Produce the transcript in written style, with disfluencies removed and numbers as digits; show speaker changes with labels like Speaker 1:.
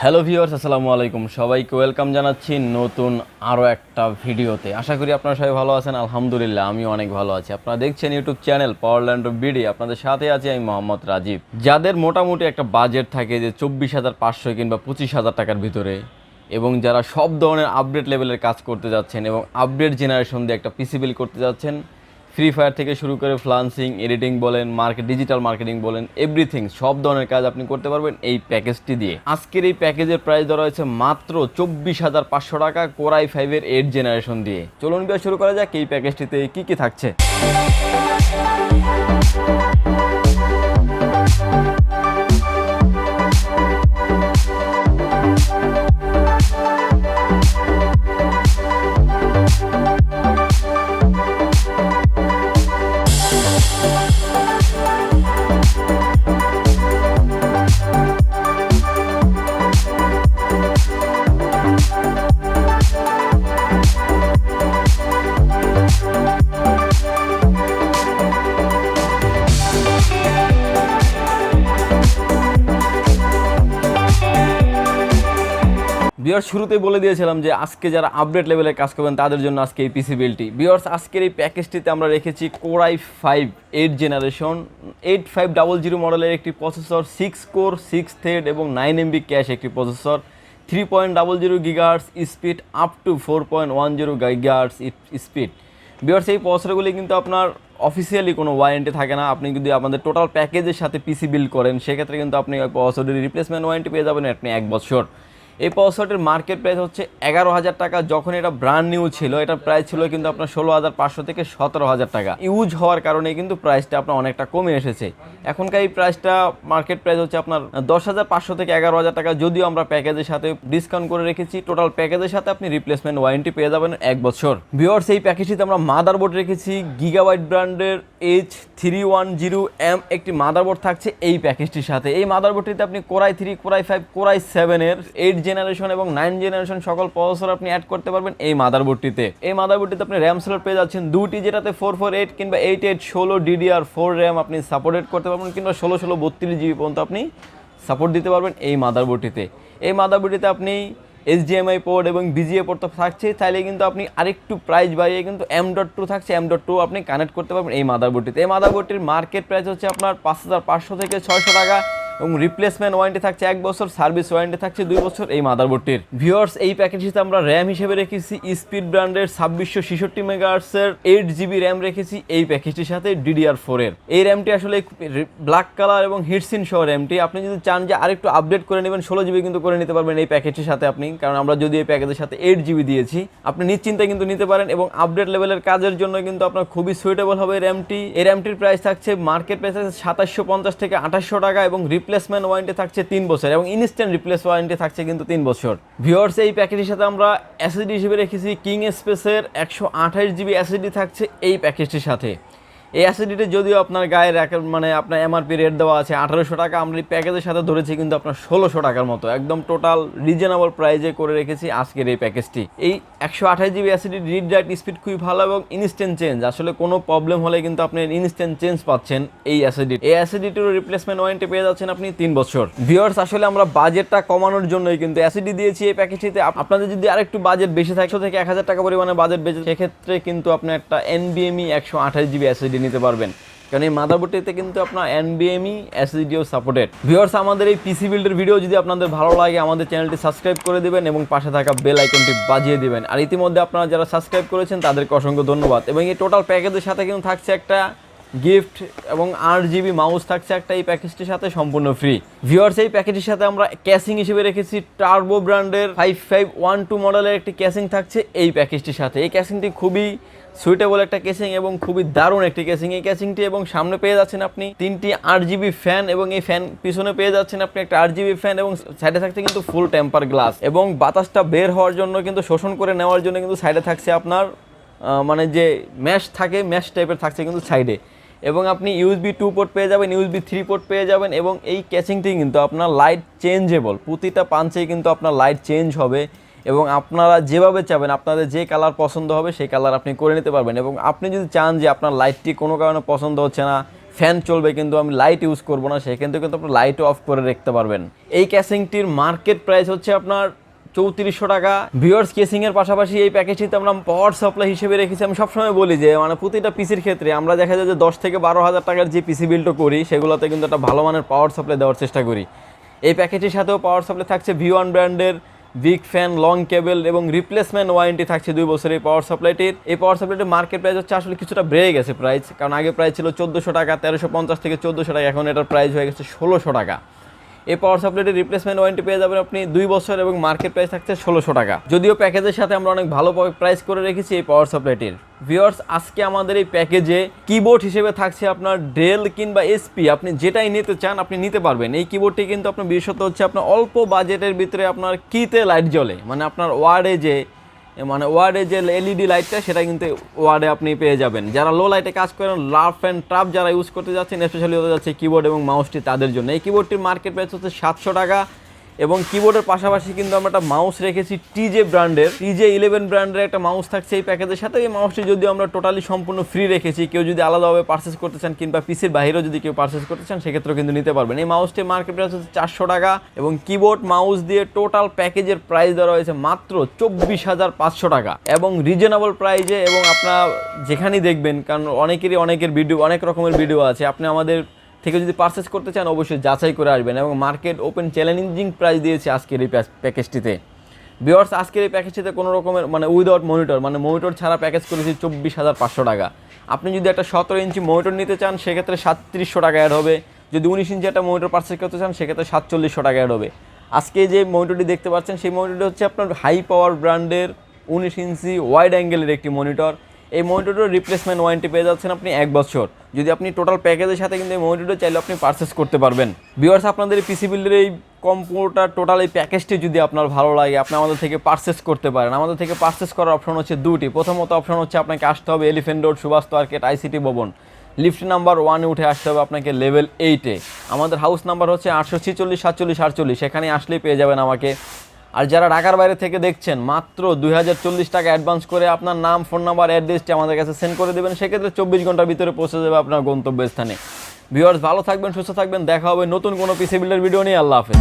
Speaker 1: Hello viewers, আসসালামু আলাইকুম। সবাইকে ওয়েলকাম জানাচ্ছি নতুন আরও একটা ভিডিওতে। আশা করি আপনারা সবাই ভালো আছেন। আলহামদুলিল্লাহ আমি অনেক ভালো আছি। আপনারা দেখছেন ইউটিউব চ্যানেল পাওয়ারল্যান্ড বিডি। আপনাদের সাথে আছি আমি মোহাম্মদ রাজীব। যাদের মোটামুটি একটা বাজেট থাকে যে 24,500 কিংবা 25,000 টাকার ভিতরে, এবং যারা সব ধরনের আপডেট লেভেলের কাজ করতে যাচ্ছেন এবং আপডেট জেনারেশন দিয়ে একটা পিসি বিল্ড করতে যাচ্ছেন, ফ্রি ফায়ার থেকে শুরু করে ফ্লান্সিং, এডিটিং বলেন, ডিজিটাল মার্কেটিং বলেন, এভরিথিং সব ধরনের কাজ আপনি করতে পারবেন এই প্যাকেজটি দিয়ে। আজকের এই প্যাকেজের প্রাইস ধরা হয়েছে মাত্র 24,500 টাকা, কোর i5-এর 8 জেনারেশন দিয়ে। চলুন বিয়ে শুরু করা যাক এই প্যাকেজটিতে কী কী থাকছে। ভিউয়ার্স, শুরুতেই বলে দিয়েছিলাম যে আজকে যারা আপডেট লেভেলের কাজ করবেন তাদের জন্য আজকে এই পিসি বিল্ডটি। ভিউয়ার্স, আজকের এই প্যাকেজটিতে আমরা রেখেছি কোর i5 8 জেনারেশন 8500 মডেলের একটি প্রসেসর, 6 কোর 6 থ্রেড এবং 9 MB ক্যাশ একটি processor, 3.00 GHz speed up to 4.10 GHz speed. Viewers, এই প্রসেসরগুলি কিন্তু আপনার অফিসিয়ালি কোনো ওয়ারেন্টি থাকে না। আপনি যদি আমাদের টোটাল প্যাকেজের সাথে পিসি বিল্ড করেন সেক্ষেত্রে কিন্তু আপনি ওই প্রসেসরের রিপ্লেসমেন্ট ওয়ারেন্টি পেয়ে যাবেন আপনি 1 বছর। এই প্রসেসরটির মার্কেট প্রাইস হচ্ছে 11,000 টাকা। যখন এটা ব্র্যান্ড নিউ ছিল এটার প্রাইস ছিল কিন্তু আপনার 16,500 থেকে 17,000 টাকা। ইউজ হওয়ার কারণে কিন্তু প্রাইসটা আপনার অনেকটা কমে এসেছে। এখনকার এই প্রাইসটা মার্কেট প্রাইস হচ্ছে আপনার 10,500 থেকে 11,000 টাকা, যদিও আমরা প্যাকেজের সাথে ডিসকাউন্ট করে রেখেছি। টোটাল প্যাকেজের সাথে আপনি রিপ্লেসমেন্ট ওয়ারেন্টি পেয়ে যাবেন 1 বছর। ভিউয়ার্স, এই প্যাকেজটিতে আমরা মাদারবোর্ড রেখেছি গিগাবাইট ব্র্যান্ডের H310M একটি মাদারবোর্ড থাকছে এই প্যাকেজটির সাথে। এই মাদারবোর্ডটিতে আপনি core i3, core i5, core i7-এর 8 জেনারেশন এবং 9 জেনারেশন সকল প্রসেসর আপনি অ্যাড করতে পারবেন এই মাদারবোর্ডটিতে। এই মাদারবোর্ডটিতে আপনি র্যাম স্লট পেয়ে যাচ্ছেন দুটি, যেটাতে 448 কিংবা 88 16 DDR4 র্যাম আপনি সাপোর্টেড করতে পারবেন, কিংবা 16 32 GB পর্যন্ত আপনি সাপোর্ট দিতে পারবেন এই মাদারবোর্ডটিতে। এই মাদারবোর্ডটিতে আপনি HDMI পোর্ট এবং BGA পোর্ট তো থাকছে, চাইলে কিন্তু আপনি আরেকটু প্রাইস বাড়িয়ে কিন্তু M.2 থাকছে, M.2 আপনি কানেক্ট করতে পারবেন এই মাদারবোর্ডটিতে। এই মাদারবোর্ডটির মার্কেট প্রাইস হচ্ছে আপনার 5,500 থেকে 600 টাকা এবং রিপ্লেসমেন্ট ওয়ারেন্টি থাকছে 1 বছর, সার্ভিস ওয়ারেন্টি থাকছে 2 বছর এই মাদারবোর্ডটির। ভিউয়ার্স, এই প্যাকেজটিতে আমরা র্যাম হিসেবে রেখেছি স্পিড ব্র্যান্ডের 2666 মেগাহার্টজের 8 GB র্যাম রেখেছি এই প্যাকেজটির সাথে DDR4 এর। এই র্যামটি আসলে ব্ল্যাক কালার এবং হিটসিন সহ র্যামটি। আপনি যদি চান যে আরেকটু আপডেট করে নেবেন 16 GB কিন্তু করে নিতে পারবেন এই প্যাকেজটির সাথে আপনি, কারণ আমরা যদি এই প্যাকেজের সাথে 8 GB দিয়েছি, আপনি নিশ্চিন্তে কিন্তু নিতে পারেন এবং আপডেট লেভেলের কাজের জন্য কিন্তু আপনার খুবই সুইটেবল হবে র্যামটি। এই র্যামটির প্রাইস থাকছে মার্কেট প্রাইস আছে 2750 থেকে 2800 টাকা এবং রিপ্লেসমেন্ট ওয়ারেন্টি থাকছে 3 বছর এবং ইনস্ট্যান্ট রিপ্লেস ওয়ারেন্টি থাকছে কিন্তু 3 বছর। ভিউয়ার্স, এই প্যাকেজের সাথে আমরা এসএসডি হিসেবে রেখেছি কিংস্পেসের 128 GB এসএসডি থাকছে এই প্যাকেজটির সাথে। এই এসএসডিটি যদিও আপনার গায়ে মানে আপনার MRP রেট দেওয়া আছে 1800 টাকা, আমরা এই প্যাকেজের সাথে ধরেছি কিন্তু আপনার 1600 টাকার মতো, একদম টোটাল রিজনেবল প্রাইজে করে রেখেছি আজকের এই প্যাকেজটি। এই 128 GB SSD read write speed খুবই ভালো এবং ইনস্ট্যান্ট চেঞ্জ। আসলে কোনো প্রবলেম হলে কিন্তু আপনি ইনস্ট্যান্ট চেঞ্জ পাচ্ছেন এই এসএসডি। এই এসএসডিটির রিপ্লেসমেন্ট ওয়ারেন্টি পেয়ে যাচ্ছেন আপনি 3 বছর। ভিউয়ার্স, আসলে আমরা বাজেটটা কমানোর জন্যই কিন্তু এসএসডি দিয়েছি এই প্যাকেজটিতে। আপনাদের যদি আরেকটু বাজেট বেশি থাকে, 100 থেকে 1000 টাকা পরিমাণে বাজেট বেশি, সেক্ষেত্রে কিন্তু আপনি একটা NVMe 128 GB এসএসডি নিতে পারবেন, কারণ এই মাদারবোর্ডটিতে কিন্তু আপনার NVMe এসএসডিও সাপোর্টেড। ভিউয়ার্স, আমাদের এই পিসি বিল্ডের ভিডিও যদি আপনাদের ভালো লাগে আমাদের চ্যানেলটি সাবস্ক্রাইব করে দিবেন এবং পাশে থাকা বেল আইকনটি বাজিয়ে দিবেন। আর ইতিমধ্যে আপনারা যারা সাবস্ক্রাইব করেছেন তাদেরকে অসংখ্য ধন্যবাদ। এবং এই টোটাল প্যাকেজের সাথে কিন্তু থাকছে একটা গিফট এবং 8 GB মাউস থাকছে একটা এই প্যাকেজটির সাথে সম্পূর্ণ ফ্রি। ভিউয়ার্স, এই প্যাকেজের সাথে আমরা ক্যাসিং হিসেবে রেখেছি টার্বো ব্র্যান্ডের 5512 মডেলের একটি ক্যাসিং থাকছে এই প্যাকেজটির সাথে। এই ক্যাসিংটি খুবই সুইটেবল একটা কেসিং এবং খুবই দারুণ একটি কেসিং এই ক্যাসিংটি। এবং সামনে পেয়ে যাচ্ছেন আপনি 3টি 8 GB ফ্যান এবং এই ফ্যান পিছনে পেয়ে যাচ্ছেন আপনি একটা 8 GB ফ্যান এবং সাইডে থাকছে কিন্তু ফুল টেম্পার গ্লাস এবং বাতাসটা বের হওয়ার জন্য কিন্তু শোষণ করে নেওয়ার জন্য কিন্তু সাইডে থাকছে আপনার মানে যে ম্যাশ থাকে, ম্যাশ টাইপের থাকছে কিন্তু সাইডে। এবং আপনি USB 2 পোর্ট পেয়ে যাবেন, USB 3 পোর্ট পেয়ে যাবেন এবং এই ক্যাসিংটি কিন্তু আপনার লাইট চেঞ্জেবল, প্রতিটা পাঞ্চেই কিন্তু আপনার লাইট চেঞ্জ হবে এবং আপনারা যেভাবে চাবেন আপনাদের যে কালার পছন্দ হবে সেই কালার আপনি করে নিতে পারবেন। এবং আপনি যদি চান যে আপনার লাইটটি কোনো কারণে পছন্দ হচ্ছে না, ফ্যান চলবে, কিন্তু আমি লাইট ইউজ করব না, সেখান থেকে কিন্তু আপনি লাইটও অফ করে রাখতে পারবেন। এই ক্যাসিংটির মার্কেট প্রাইস হচ্ছে আপনার 3400 টাকা। ভিউয়ার্স, কেসিংয়ের পাশাপাশি এই প্যাকেজটিতে আমরা পাওয়ার সাপ্লাই হিসেবে রেখেছি। আমি সবসময় বলি যে মানে প্রতিটা পিসির ক্ষেত্রে আমরা দেখা যায় যে 10 থেকে 12,000 টাকার যে পিসি বিল্ডও করি সেগুলোতে কিন্তু একটা ভালো মানের পাওয়ার সাপ্লাই দেওয়ার চেষ্টা করি। এই প্যাকেজটির সাথেও পাওয়ার সাপ্লাই থাকছে V1 ব্র্যান্ডের বিগ ফ্যান, লং কেবল এবং রিপ্লেসমেন্ট ওয়ারেন্টি থাকছে 2 বছরের এই পাওয়ার সাপ্লাইটির। এই পাওয়ার সাপ্লাইটির মার্কেট প্রাইস হচ্ছে আসলে কিছুটা বেড়ে গেছে প্রাইস, কারণ আগে প্রাইস ছিল 1400 টাকা, 1350 থেকে 1400 টাকা, এখন এটার প্রাইস হয়ে গেছে 1600 টাকা। এই পাওয়ার সাপ্লাইটির রিপ্লেসমেন্ট ওয়ারেন্টি পেয়ে যাবেন আপনি 2 বছর এবং মার্কেট প্রাইস থাকছে 1600 টাকা। যদিও প্যাকেজের সাথে আমরা অনেক ভালো প্রাইস করে রেখেছি এই পাওয়ার সাপ্লাইটির। ভিউয়ার্স, আজকে আমাদের এই প্যাকেজে কিবোর্ড হিসেবে থাকছে আপনার ডেল কিংবা এসপি, আপনি যেটাই নিতে চান আপনি নিতে পারবেন। এই কিবোর্ডটি কিন্তু আপনার বিশেষত হচ্ছে আপনার অল্প বাজেটের ভিতরে আপনার কিতে লাইট জ্বলে, মানে আপনার ওয়ার্ডে যে এলইডি লাইটটা সেটা কিন্তু ওয়ার্ডে আপনি পেয়ে যাবেন। যারা লো লাইটে কাজ করেন, লাফ অ্যান্ড ট্রাপ যারা ইউজ করতে যাচ্ছেন, স্পেশালি হতে যাচ্ছে কিবোর্ড এবং মাউসটি তাদের জন্য। এই কিবোর্ডটির মার্কেট প্রাইস হচ্ছে 700 টাকা এবং কিবোর্ডের পাশাপাশি কিন্তু আমরা একটা মাউস রেখেছি TJ11 ব্র্যান্ডের একটা মাউস থাকছে এই প্যাকেজের সাথে। এই মাউসটি যদিও আমরা টোটালি সম্পূর্ণ ফ্রি রেখেছি, কেউ যদি আলাদাভাবে পারচেস করতে চান কিংবা পিসির বাইরেও যদি কেউ পারচেস করতে চান সেক্ষেত্রেও কিন্তু নিতে পারবেন। এই মাউসটির মার্কেট প্রাইস হচ্ছে 400 টাকা এবং কিবোর্ড মাউস দিয়ে টোটাল প্যাকেজের প্রাইস দেওয়া হয়েছে মাত্র 24,500 টাকা এবং রিজনেবল প্রাইজে। এবং আপনারা যেখানেই দেখবেন, কারণ অনেকের ভিডিও, অনেক রকমের ভিডিও আছে, আপনি আমাদের থেকে যদি পারচেস করতে চান অবশ্যই যাচাই করে আসবেন এবং মার্কেট ওপেন চ্যালেঞ্জিং প্রাইস দিয়েছে আজকের এই প্যাকেজটিতে। ভিউয়ার্স, আজকের এই প্যাকেজটিতে কোনো রকমের উইদাউট মনিটর ছাড়া প্যাকেজ করেছি 24,500 টাকা। আপনি যদি একটা 17 ইঞ্চি মনিটর নিতে চান সেক্ষেত্রে 3700 টাকা অ্যাড হবে। যদি 19 ইঞ্চি একটা মনিটর পারচেস করতে চান সেক্ষেত্রে 4700 টাকা অ্যাড হবে। আজকে যে মনিটরটি দেখতে পাচ্ছেন সেই মনিটরটি হচ্ছে আপনার হাই পাওয়ার ব্র্যান্ডের 19 ইঞ্চি ওয়াইড অ্যাঙ্গেলের একটি মনিটর। এই মনিটরের রিপ্লেসমেন্ট ওয়ারেন্টি পেয়ে যাচ্ছেন আপনি 1 বছর। যদি আপনি টোটাল প্যাকেজের সাথে কিন্তু এই মনিটরটা চাইলে আপনি পারচেস করতে পারবেন। ভিউয়ার্স, আপনাদের এই পিসি বিল্ডের এই কম্পিউটার টোটাল এই প্যাকেজটি যদি আপনার ভালো লাগে আপনি আমাদের থেকে পারচেস করতে পারেন। আমাদের থেকে পারচেস করার অপশন হচ্ছে দুটি। প্রথমত অপশন হচ্ছে আপনাকে আসতে হবে এলিফ্যান্ট রোড সুভাস্তু আর্কেড আইসিটি ভবন, লিফট নাম্বার 1-এ উঠে আসতে হবে আপনাকে লেভেল 8-এ। আমাদের হাউস নাম্বার হচ্ছে 846 47 48, সেখানে আসলেই পেয়ে যাবেন আমাকে। আর যারা ঢাকার বাইরে থেকে দেখছেন, মাত্র 2040 টাকা অ্যাডভান্স করে আপনার নাম, ফোন নাম্বার, অ্যাড্রেসটি আমাদের কাছে সেন্ড করে দেবেন, সেক্ষেত্রে 24 ঘন্টার ভিতরে পৌঁছে যাবে আপনার গন্তব্যস্থানে। ভিউয়ার্স, ভালো থাকবেন, সুস্থ থাকবেন, দেখা হবে নতুন কোনো পিসি বিল্ডের ভিডিও নিয়ে। আল্লাহ হাফেজ।